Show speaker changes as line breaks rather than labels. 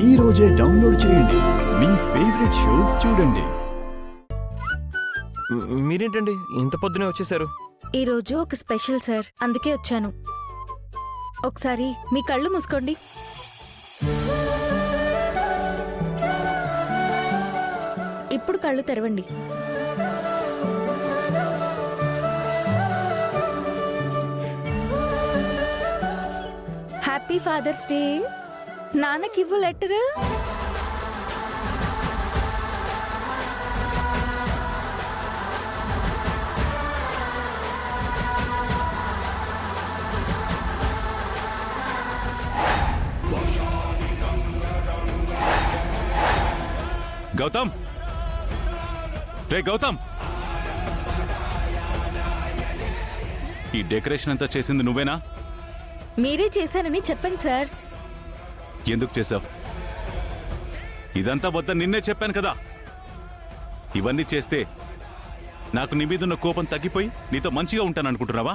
ఈ రోజే డౌన్లోడ్ చేయండి. మీ ఫేవరెట్ షోస్ చూడండి.
మీరేంటండి ఇంత పొద్దునే వచ్చేసారు?
ఈరోజు ఒక స్పెషల్ సార్, అందుకే వచ్చాను. ఒకసారి మీ కళ్ళు మూసుకోండి. ఇప్పుడు కళ్ళు తెరవండి. Happy fathers day. నాన్నకివ్వు లెటర్.
గౌతమ్, రే గౌతమ్, ఈ డెకరేషన్ అంతా చేసింది నువ్వేనా?
మీరే చేశానని చెప్పండి సార్.
ఎందుకు చేశావు? ఇదంతా వద్ద నిన్నే చెప్పాను కదా. ఇవన్నీ చేస్తే నాకు నీ మీదున్న కోపం తగ్గిపోయి నీతో మంచిగా ఉంటాను అనుకుంటున్నావా?